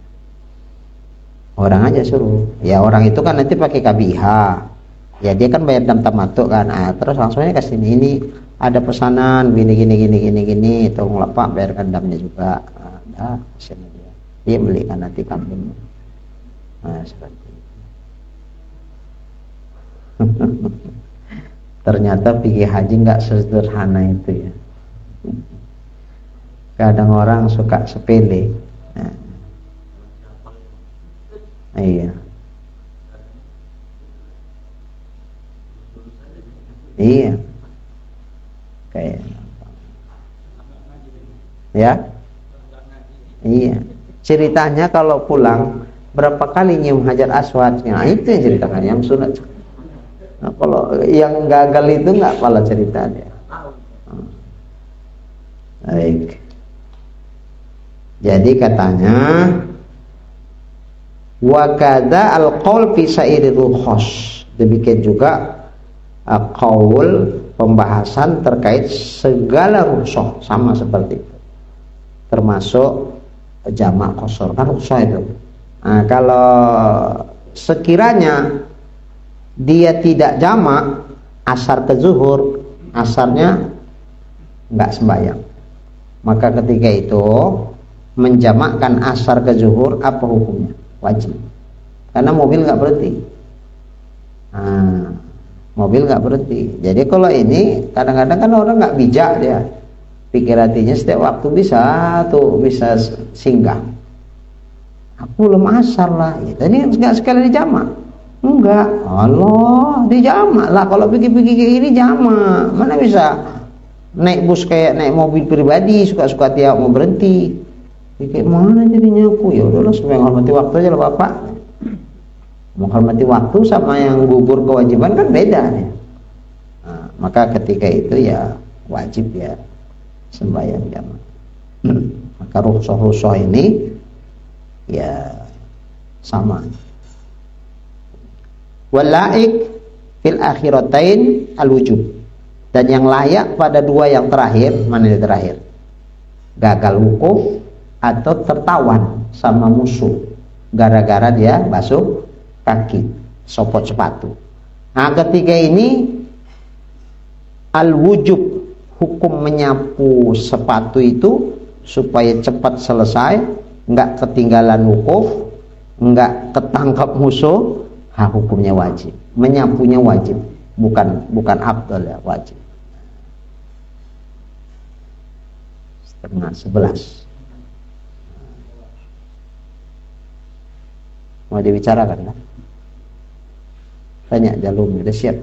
A: Orang aja suruh. Ya orang itu kan nanti pakai KBH. Ya dia kan bayar dam tamato kan. Terus langsungnya ke sini, ini ada pesanan gini tolong Pak bayarkan damnya juga. Sini dia belikan nanti kambing. Seperti itu. Ternyata pergi haji nggak sederhana itu ya. Kadang orang suka sepele. Iya. Iya. Kayak. Ya. Iya. Ceritanya kalau pulang berapa kali nyium Hajar Aswad? Nah, itu yang ceritakan yang sunat. Nah, kalau yang gagal itu nggak pala ceritanya. Baik. Jadi katanya Wa kadza al-qaul fi sa'iril khos. Demikian juga qaul pembahasan terkait segala rukhsah sama seperti itu. Termasuk jamak qasar kan rukhsah itu. Nah, kalau sekiranya dia tidak jamak asar ke zuhur, asarnya enggak sembahyang. Maka ketika itu menjamakkan asar ke zuhur apa hukumnya? Wajib. Karena mobil nggak berhenti. Nah, mobil nggak berhenti. Jadi kalau ini kadang-kadang kan orang nggak bijak dia. Pikir hatinya setiap waktu bisa singgah. Aku belum asar lah. Gitu. Ini nggak sekali dijamak. Enggak. Allah dijamak lah. Kalau pikir-pikir kayak gini jamak. Mana bisa naik bus kayak naik mobil pribadi suka-suka tiap mau berhenti. Kayak mana jadinya aku? Ya udahlah, supaya menghormati waktu aja lah Bapak. Menghormati waktu sama yang gugur kewajiban kan beda nih. Nah, maka ketika itu ya wajib ya sembahyang jamaah. Maka rukhsah ini ya sama. Walaik fil akhiratain al-wujub. Dan yang layak pada dua yang terakhir, mana yang terakhir? Gagal wukuf atau tertawan sama musuh gara-gara dia basuh kaki, sopot sepatu. Nah, ketiga ini al-wujub, hukum menyapu sepatu itu supaya cepat selesai, enggak ketinggalan wukuf, enggak ketangkap musuh, hukumnya wajib. Menyapunya wajib, bukan afdal ya, wajib. 10:30. Mau dibicarakan kan? Tanya Jalum, udah siap?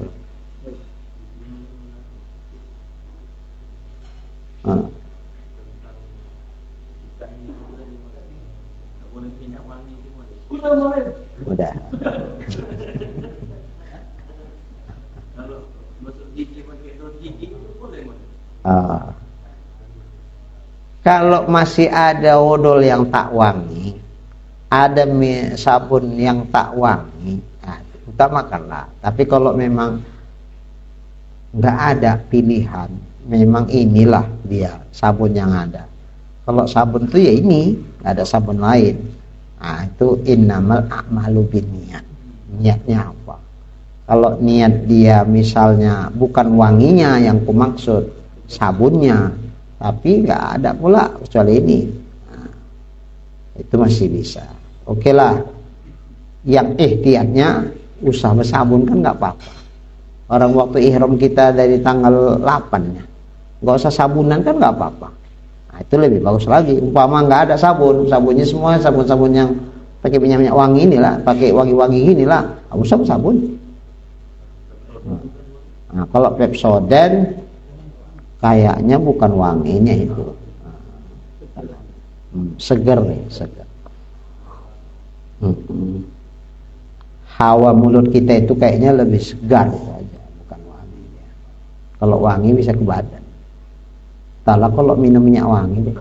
A: Udah. Kalau masih ada odol yang tak wangi, ada sabun yang tak wangi, nah, utamakanlah. Tapi kalau memang nggak ada pilihan, memang inilah dia sabun yang ada. Kalau sabun itu ya ini, nggak ada sabun lain. Nah, itu innamal a'malu binniyat. Niatnya apa? Kalau niat dia misalnya bukan wanginya yang kumaksud, sabunnya, tapi nggak ada pula kecuali ini, nah, itu masih bisa. Oke lah, yang ihtiyatnya usah bersabun kan nggak apa-apa. Orang waktu ihram kita dari tanggal 8-nya, nggak usah sabunan kan nggak apa-apa. Nah, itu lebih bagus lagi. Umpama nggak ada sabun, sabunnya semua sabun-sabun yang pakai minyak wangi inilah, pakai wangi-wangi inilah, nggak usah bersabun. Nah, kalau Pepsodent kayaknya bukan wanginya itu, seger nih, seger. Hawa mulut kita itu kayaknya lebih segar itu aja, bukan wangi. Kalau wangi bisa ke badan. Entahlah kalau minum minyak wangi deh.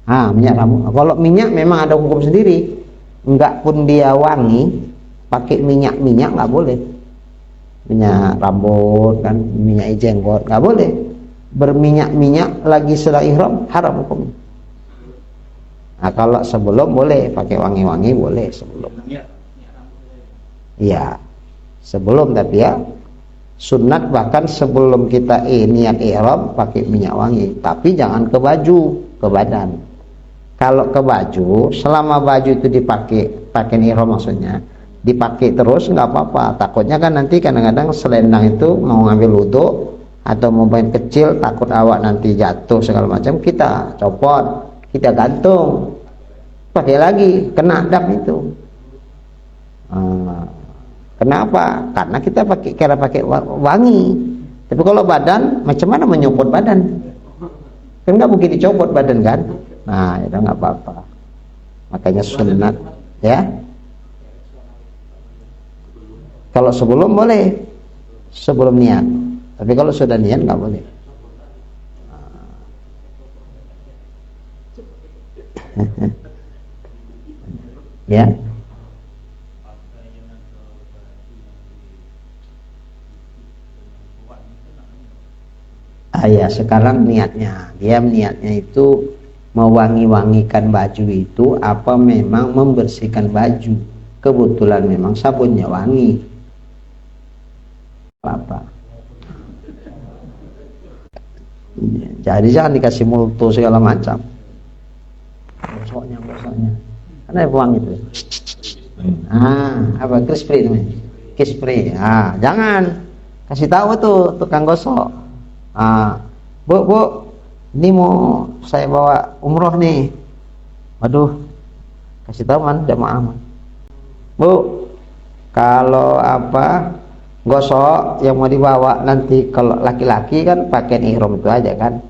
A: Minyak rambut. Kalau minyak memang ada hukum sendiri. Enggak pun dia wangi, pakai minyak nggak boleh. Minyak rambut kan, minyak jenggot nggak boleh. Berminyak lagi setelah ihram haram hukumnya. Nah, kalau sebelum boleh pakai wangi-wangi, boleh sebelum. Iya, sebelum, tapi ya sunat bahkan sebelum kita niat ihram pakai minyak wangi, tapi jangan ke baju, ke badan. Kalau ke baju, selama baju itu dipakai, pakai ihram maksudnya, dipakai terus nggak apa-apa. Takutnya kan nanti kadang-kadang selendang itu mau ngambil wudhu atau mau main kecil, takut awak nanti jatuh segala macam, kita copot, kita gantung, pakai lagi, kena dam itu. Kenapa? Karena kita pakai wangi. Tapi kalau badan, macam mana menyopot badan? Kan nggak mungkin dicopot badan kan? Nah, itu nggak apa-apa. Makanya sunat, ya. Kalau sebelum boleh, sebelum niat. Tapi kalau sudah niat nggak boleh. Ya. Ya sekarang niatnya, dia niatnya itu mewangi-wangikan baju itu apa memang membersihkan baju. Kebetulan memang sabunnya wangi. Apa? Jadi jangan dikasih multo segala macam. Gosoknya. Karena wangi itu. Apa kiss-spray namanya? Kiss-spray. Jangan kasih tahu tuh tukang gosok. Bu, ini mau saya bawa umroh nih. Waduh, kasih tahu man jamaah. Bu, kalau gosok yang mau dibawa nanti, kalau laki-laki kan pakaian ihram itu aja kan.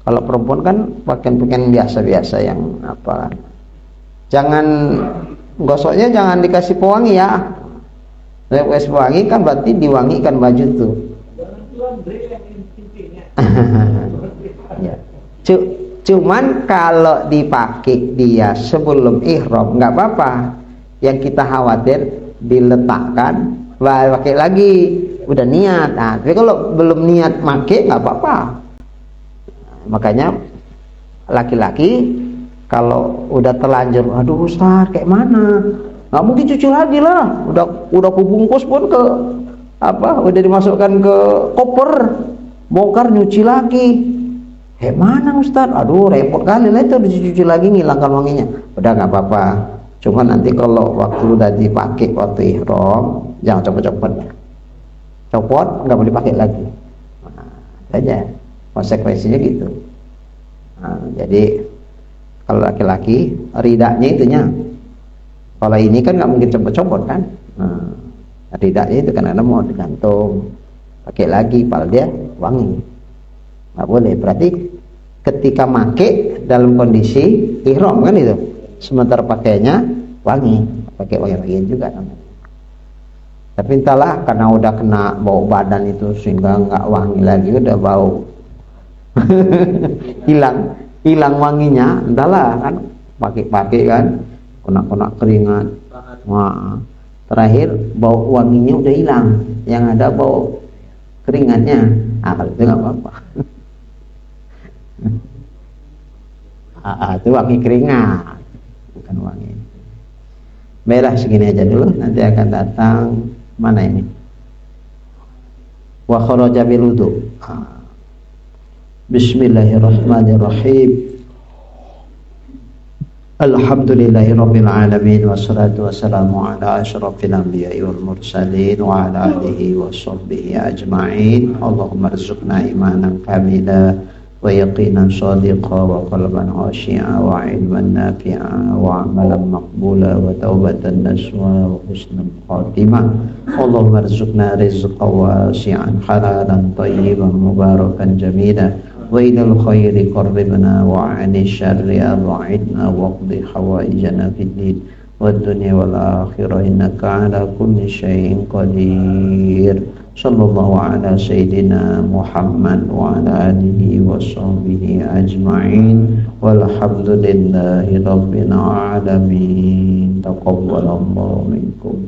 A: Kalau perempuan kan pakaian biasa-biasa yang apa kan. Jangan gosoknya jangan dikasih pewangi ya. Dikasih pewangi kan berarti diwangikan baju tuh. Ya. Cuman kalau dipakai dia sebelum ihram nggak apa-apa. Yang kita khawatir diletakkan, pakai lagi, udah niat. Tapi kalau belum niat pakai nggak apa-apa. Makanya laki-laki kalau udah terlanjur, aduh Ustaz kayak mana? Nggak mungkin cuci lagi lah. Udah kubungkus pun ke udah dimasukkan ke koper. Bongkar nyuci lagi. Mana Ustaz? Aduh repot kali lah itu dicuci lagi ngilangkan wanginya. Udah nggak apa-apa. Cuma nanti kalau waktu udah dipakai waktu ihram jangan copot-copot ya. Copot nggak boleh dipakai lagi. Aja konsekuensinya gitu. Jadi kalau laki-laki ridaknya itunya. Kalau ini kan nggak mungkin copot-copot kan. Ridaknya itu kan ada mau digantung. Pakai lagi, padahal dia wangi. Nggak boleh. Berarti ketika make dalam kondisi ihram kan itu. Sementara pakainya wangi, pakai wangi-wangian juga namanya. Tapi entahlah karena udah kena bau badan itu sehingga nggak wangi lagi, udah bau. hilang wanginya, entahlah kan pakai kan, kena keringat. Terakhir bau wanginya udah hilang, yang ada bau keringatnya. Kalau itu nggak apa-apa. Itu wangi keringat, bukan wangi. Merah segini aja dulu, nanti akan datang mana ini? Wa kharaja bil wudu. Bismillahirrahmanirrahim. Alhamdulillahirabbil alamin wassalatu wassalamu ala asyrafil anbiya'i wal mursalin wa ala alihi washabbihi ajma'in. Allahumma rzuqna imanan kamila wa yaqinan shadiqa wa qalban khashi'a wa ilman nafi'a wa amalan maqbula wa taubatan nasuha wa husnul khatimah. Allahumma rzuqna rizqan wasi'an halalan tayyiban mubarakan jamila wa ilal khairi qarribna wa 'anil syarri ab'idna waqdi hawaijana fid din wad dunya wal akhirah innaka 'ala kulli syai'in qadir. Sallallahu ala sayyidina Muhammad wa ala alihi wa sahbihi ajma'in walhamdulillahi rabbil alamin. Taqabbalallahu minkum.